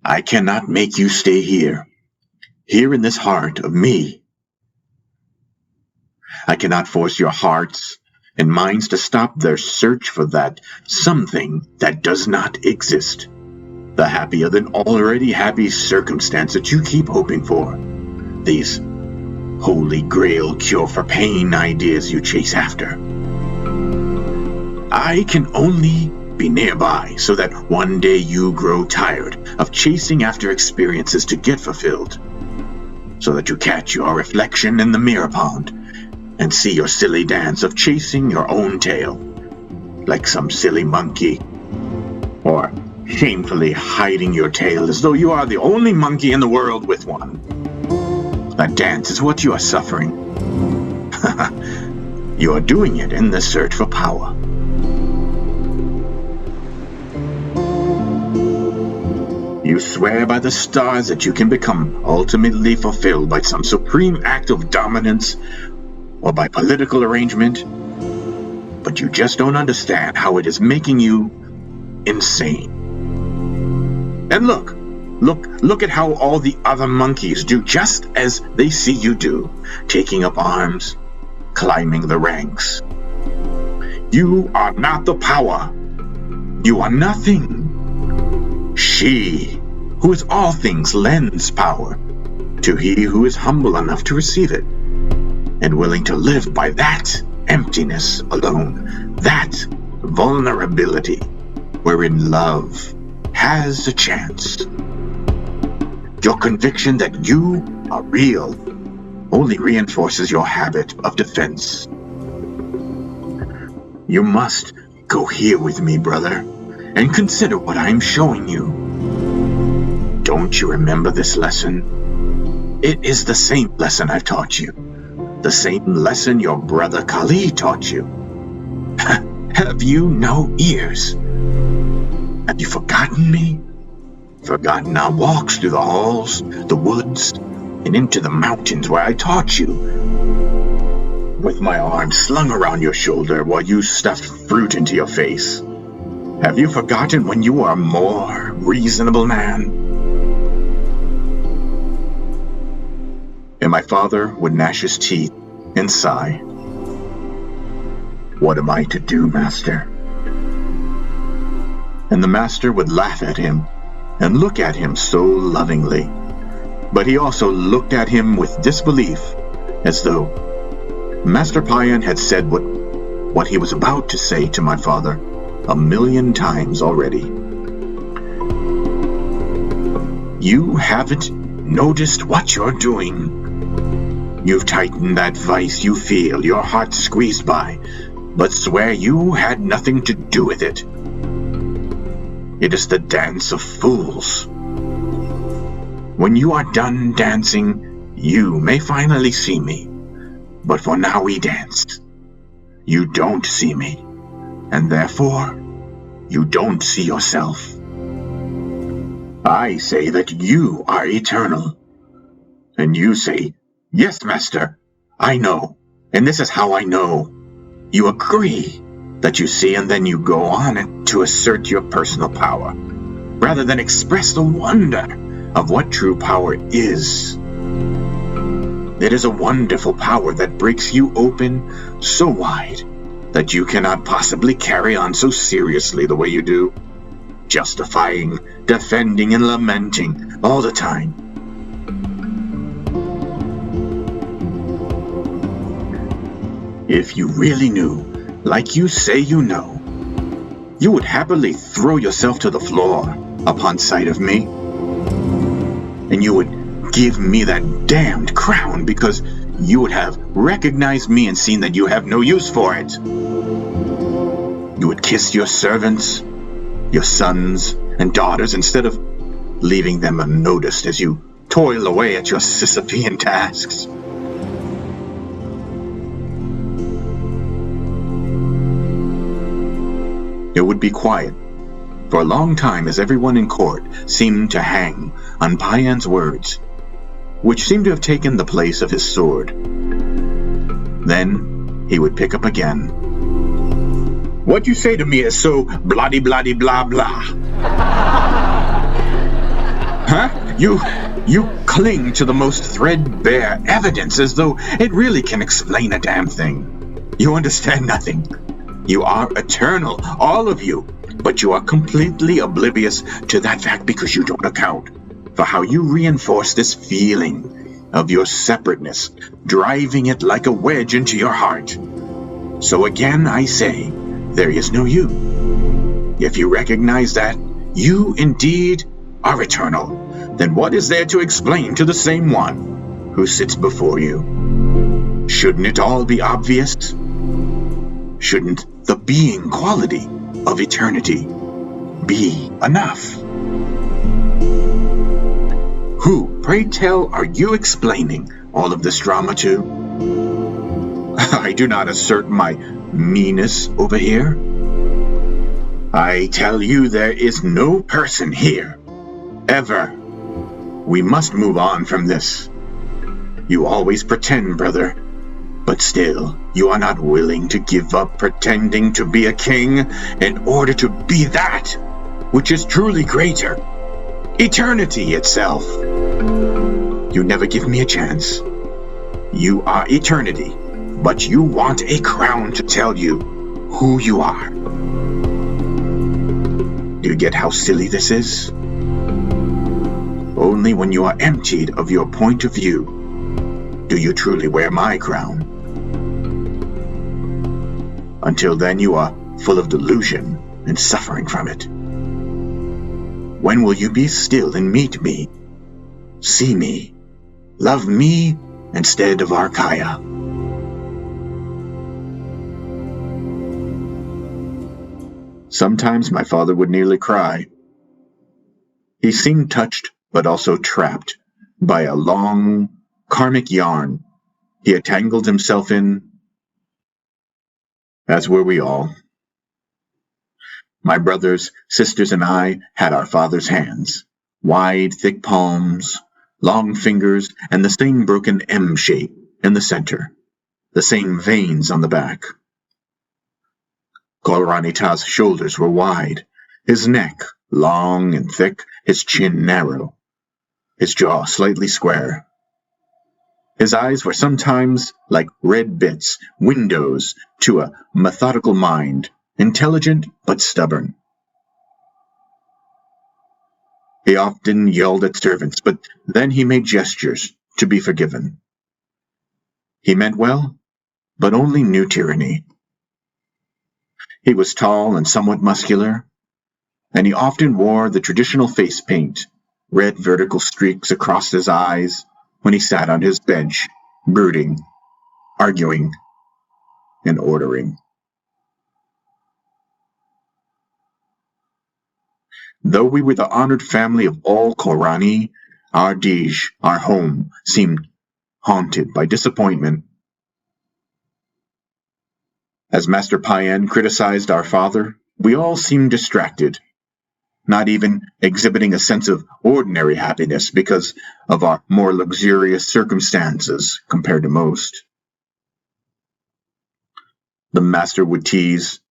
"I cannot make you stay here in this heart of me. I cannot force your hearts and minds to stop their search for that something that does not exist, the happier than already happy circumstance that you keep hoping for, these holy grail cure for pain ideas you chase after. I can only be nearby so that one day you grow tired of chasing after experiences to get fulfilled, so that you catch your reflection in the mirror pond and see your silly dance of chasing your own tail, like some silly monkey, or shamefully hiding your tail as though you are the only monkey in the world with one. That dance is what you are suffering. You are doing it in the search for power. You swear by the stars that you can become ultimately fulfilled by some supreme act of dominance or by political arrangement, but you just don't understand how it is making you insane. And look at how all the other monkeys do just as they see you do, taking up arms, climbing the ranks. You are not the power. You are nothing. She, who is all things, lends power to he who is humble enough to receive it, and willing to live by that emptiness alone, that vulnerability wherein love has a chance. Your conviction that you are real only reinforces your habit of defense. You must go here with me, brother, and consider what I am showing you. Don't you remember this lesson? It is the same lesson I've taught you. The same lesson your brother Kali taught you. Have you no ears? Have you forgotten me? Forgotten our walks through the halls, the woods, and into the mountains where I taught you? With my arm slung around your shoulder while you stuffed fruit into your face. Have you forgotten when you were a more reasonable man? And my father would gnash his teeth and sigh. What am I to do, master? And the master would laugh at him and look at him so lovingly. But he also looked at him with disbelief, as though Master Paen had said what he was about to say to my father 1,000,000 times already. You haven't noticed what you're doing. You've tightened that vice you feel your heart squeezed by, but swear you had nothing to do with it. It is the dance of fools. When you are done dancing, you may finally see me, but for now we danced. You don't see me, and therefore, you don't see yourself. I say that you are eternal, and you say, yes, master, I know, and this is how I know. You agree that you see, and then you go on to assert your personal power, rather than express the wonder of what true power is. It is a wonderful power that breaks you open so wide that you cannot possibly carry on so seriously the way you do, justifying, defending, and lamenting all the time. If you really knew, like you say you know, you would happily throw yourself to the floor upon sight of me, and you would give me that damned crown because you would have recognized me and seen that you have no use for it. You would kiss your servants, your sons, and daughters instead of leaving them unnoticed as you toil away at your Sisyphean tasks. It would be quiet for a long time as everyone in court seemed to hang on Paen's words, which seemed to have taken the place of his sword. Then he would pick up again. What you say to me is so bloody-bloody-blah-blah. Huh? You cling to the most threadbare evidence as though it really can explain a damn thing. You understand nothing. You are eternal, all of you, but you are completely oblivious to that fact because you don't account for how you reinforce this feeling of your separateness, driving it like a wedge into your heart. So again, I say, there is no you. If you recognize that you indeed are eternal, then what is there to explain to the same one who sits before you? Shouldn't it all be obvious? Shouldn't the being quality of eternity be enough? Who, pray tell, are you explaining all of this drama to? I do not assert my meanness over here. I tell you there is no person here, ever. We must move on from this. You always pretend, brother, but still, you are not willing to give up pretending to be a king in order to be that which is truly greater, eternity itself. You never give me a chance. You are eternity, but you want a crown to tell you who you are. Do you get how silly this is? Only when you are emptied of your point of view do you truly wear my crown. Until then, you are full of delusion and suffering from it. When will you be still and meet me, see me, love me instead of Archaea? Sometimes my father would nearly cry. He seemed touched, but also trapped by a long, karmic yarn he had tangled himself in, as were we all. My brothers, sisters, and I had our father's hands, wide, thick palms, long fingers, and the same broken M shape in the center, the same veins on the back. Khoorhrhani Ta's shoulders were wide, his neck long and thick, his chin narrow, his jaw slightly square. His eyes were sometimes like red bits, windows to a methodical mind, intelligent but stubborn. He often yelled at servants, but then he made gestures to be forgiven. He meant well, but only knew tyranny. He was tall and somewhat muscular, and he often wore the traditional face paint, red vertical streaks across his eyes, when he sat on his bench, brooding, arguing, and ordering. Though we were the honored family of all Khoorhrhani, our Dij, our home, seemed haunted by disappointment. As Master Paen criticized our father, we all seemed distracted, not even exhibiting a sense of ordinary happiness because of our more luxurious circumstances compared to most. The master would tease,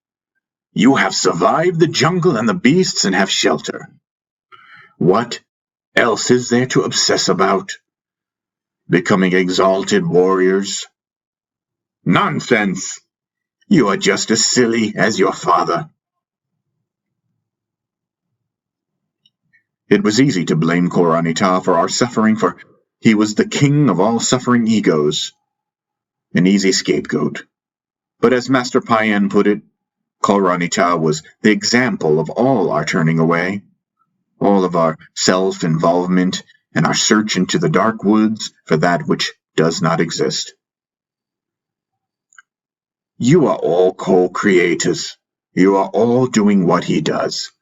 "You have survived the jungle and the beasts and have shelter. What else is there to obsess about? Becoming exalted warriors? Nonsense! You are just as silly as your father." It was easy to blame Khoorhrhani Ta for our suffering, for he was the king of all suffering egos, an easy scapegoat. But as Master Paen put it, Khoorhrhani Ta was the example of all our turning away, all of our self-involvement and our search into the dark woods for that which does not exist. You are all co-creators. You are all doing what he does.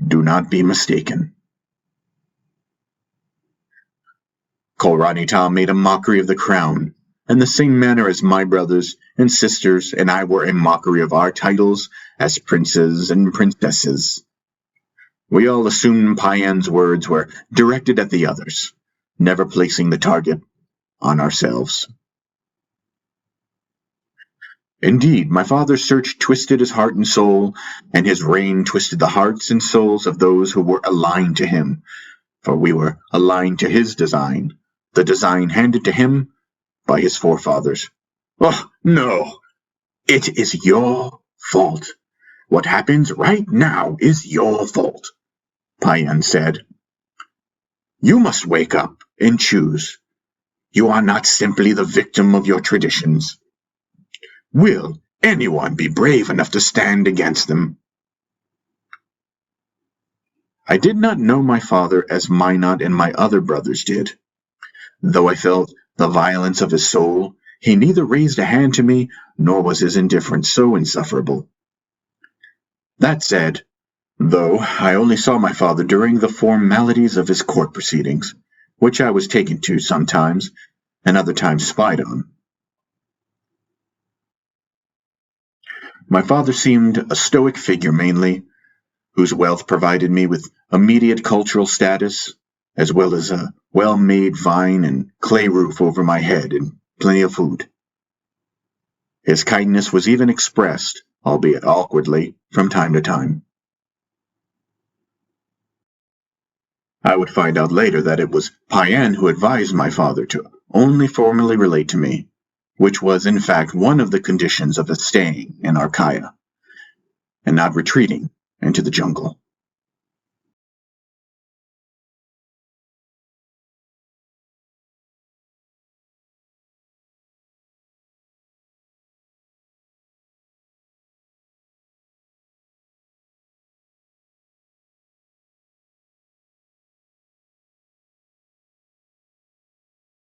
Do not be mistaken. Khoorhani Tom made a mockery of the crown, in the same manner as my brothers and sisters and I were in mockery of our titles as princes and princesses. We all assumed Paen's words were directed at the others, never placing the target on ourselves. Indeed, my father's search twisted his heart and soul, and his reign twisted the hearts and souls of those who were aligned to him, for we were aligned to his design, the design handed to him by his forefathers. Oh, no! It is your fault. What happens right now is your fault, Paen said. You must wake up and choose. You are not simply the victim of your traditions. Will anyone be brave enough to stand against them? I did not know my father as Minot and my other brothers did. Though I felt the violence of his soul, he neither raised a hand to me, nor was his indifference so insufferable. That said, though I only saw my father during the formalities of his court proceedings, which I was taken to sometimes, and other times spied on. My father seemed a stoic figure mainly, whose wealth provided me with immediate cultural status, as well as a well-made vine and clay roof over my head and plenty of food. His kindness was even expressed, albeit awkwardly, from time to time. I would find out later that it was Paen who advised my father to only formally relate to me, which was in fact one of the conditions of his staying in Archaea, and not retreating into the jungle.